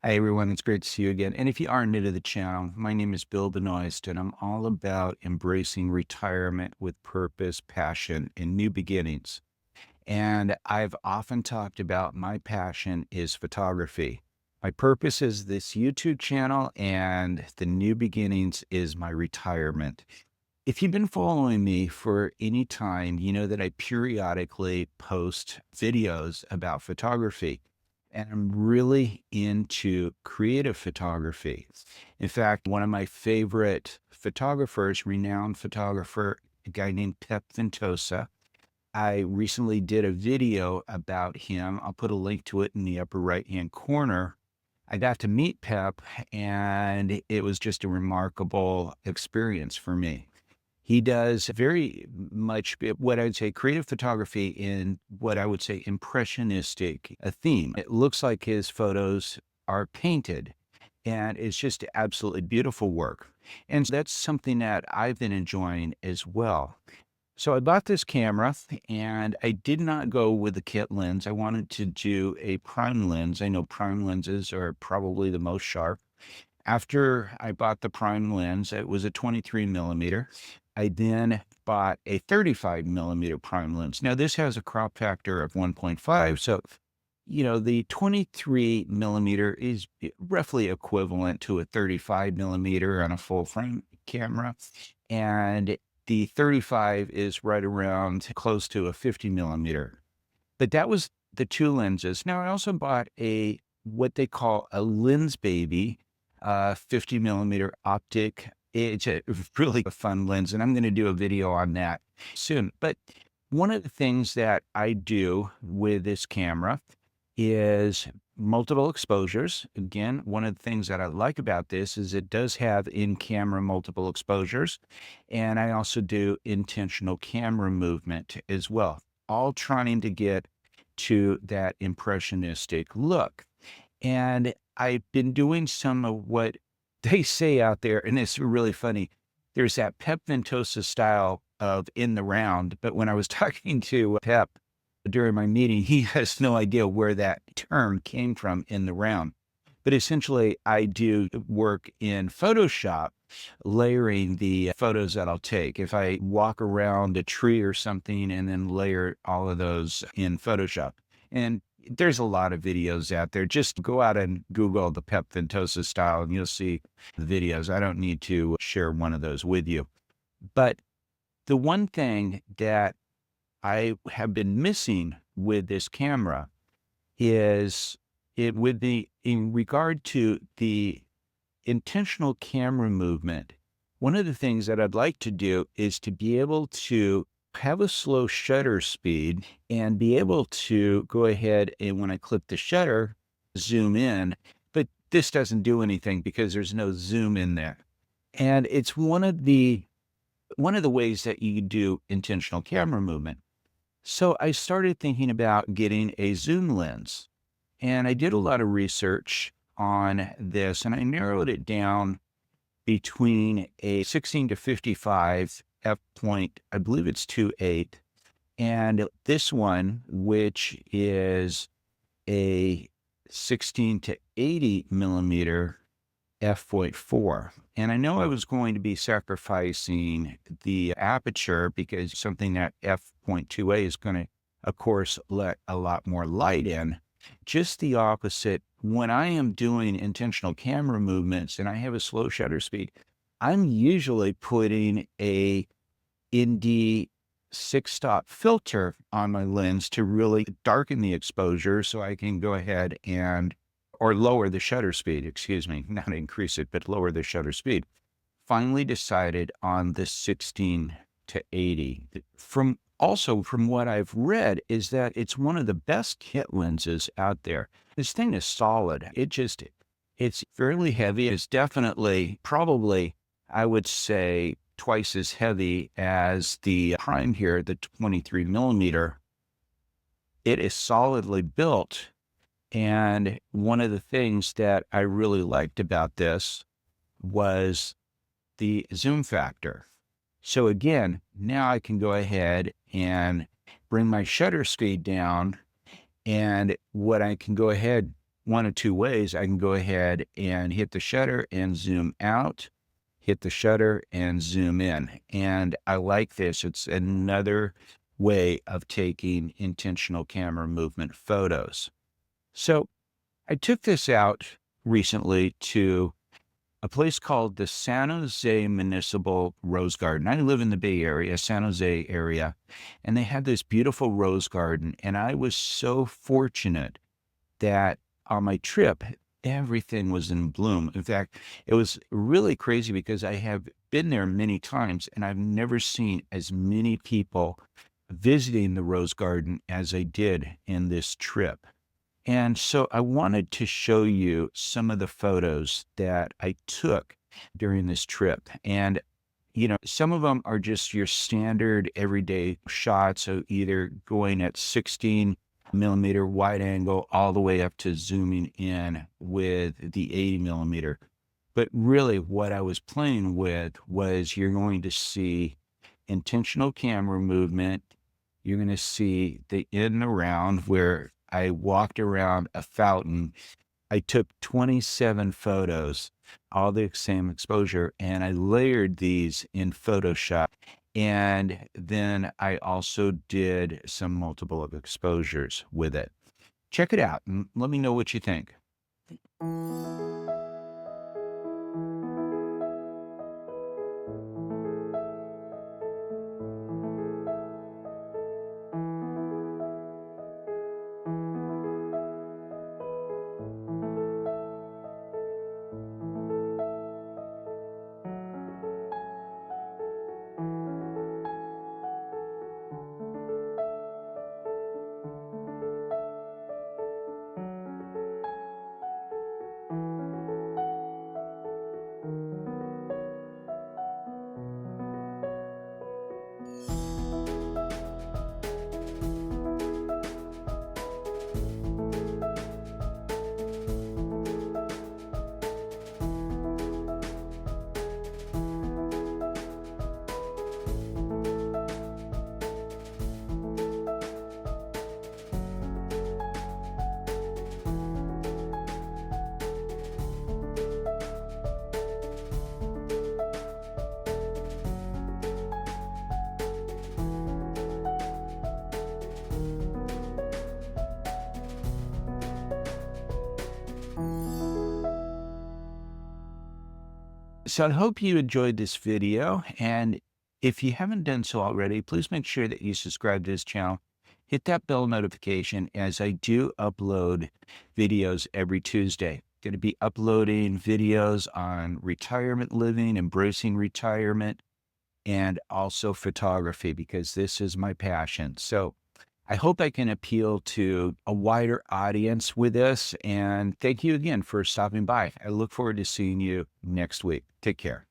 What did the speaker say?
Hi everyone, it's great to see you again. And if you are new to the channel, my name is Bill Benoist, and I'm all about embracing retirement with purpose, passion, and new beginnings. And I've often talked about my passion is photography. My purpose is this YouTube channel, and the new beginnings is my retirement. If you've been following me for any time, you know that I periodically post videos about photography, and I'm really into creative photography. In fact, one of my favorite photographers, renowned photographer, a guy named Pep Ventosa, I recently did a video about him. I'll put a link to it in the upper right-hand corner. I got to meet Pep, and it was just a remarkable experience for me. He does very much what I would say creative photography in what I would say impressionistic a theme. It looks like his photos are painted, and it's just absolutely beautiful work. And that's something that I've been enjoying as well. So I bought this camera, and I did not go with the kit lens. I wanted to do a prime lens. I know prime lenses are probably the most sharp. After I bought the prime lens, it was a 23 millimeter. I then bought a 35 millimeter prime lens. Now, this has a crop factor of 1.5. So, the 23 millimeter is roughly equivalent to a 35 millimeter on a full frame camera. And the 35 is right around close to a 50 millimeter. But that was the two lenses. Now, I also bought what they call a lens baby, 50 millimeter optic. It's a really fun lens, and I'm going to do a video on that soon. But one of the things that I do with this camera is multiple exposures. Again, one of the things that I like about this is it does have in-camera multiple exposures, and I also do intentional camera movement as well, all trying to get to that impressionistic look. And I've been doing some of what they say out there, and it's really funny. There's that Pep Ventosa style of in the round, but when I was talking to Pep during my meeting, he has no idea where that term came from, in the round. But essentially, I do work in Photoshop, layering the photos that I'll take. If I walk around a tree or something and then layer all of those in Photoshop. And there's a lot of videos out there. Just go out and Google the Pep Ventosa style and you'll see the videos. I don't need to share one of those with you. But the one thing that I have been missing with this camera is in regard to the intentional camera movement. One of the things that I'd like to do is to be able to have a slow shutter speed and be able to go ahead and when I click the shutter, zoom in, but this doesn't do anything because there's no zoom in there. And it's one of the ways that you do intentional camera movement. So I started thinking about getting a zoom lens, and I did a lot of research on this, and I narrowed it down between a 16 to 55 f point, I believe it's 2.8, and this one, which is a 16 to 80 millimeter f.4. And I know I was going to be sacrificing the aperture because something that f.2a is going to, of course, let a lot more light in. Just the opposite. When I am doing intentional camera movements and I have a slow shutter speed, I'm usually putting a ND 6-stop filter on my lens to really darken the exposure so I can go ahead and or lower the shutter speed, excuse me, not increase it, but lower the shutter speed. Finally decided on the 16 to 80. From what I've read is that it's one of the best kit lenses out there. This thing is solid. It's fairly heavy. It's definitely, probably, I would say, twice as heavy as the prime here, the 23 millimeter. It is solidly built. And one of the things that I really liked about this was the zoom factor. So again, now I can go ahead and bring my shutter speed down. And what I can go ahead one of two ways. I can go ahead and hit the shutter and zoom out, hit the shutter and zoom in. And I like this. It's another way of taking intentional camera movement photos. So I took this out recently to a place called the San Jose Municipal Rose Garden. I live in the Bay Area, San Jose area, and they had this beautiful rose garden. And I was so fortunate that on my trip, everything was in bloom. In fact, it was really crazy because I have been there many times and I've never seen as many people visiting the rose garden as I did in this trip. And so I wanted to show you some of the photos that I took during this trip. And, some of them are just your standard everyday shots. So either going at 16 millimeter wide angle all the way up to zooming in with the 80 millimeter. But really what I was playing with was you're going to see intentional camera movement. You're going to see the in and around where I walked around a fountain. I took 27 photos, all the same exposure, and I layered these in Photoshop. And then I also did some multiple of exposures with it. Check it out and let me know what you think. So I hope you enjoyed this video. And if you haven't done so already, please make sure that you subscribe to this channel. Hit that bell notification as I do upload videos every Tuesday. Going to be uploading videos on retirement living, embracing retirement, and also photography because this is my passion. So I hope I can appeal to a wider audience with this. And thank you again for stopping by. I look forward to seeing you next week. Take care.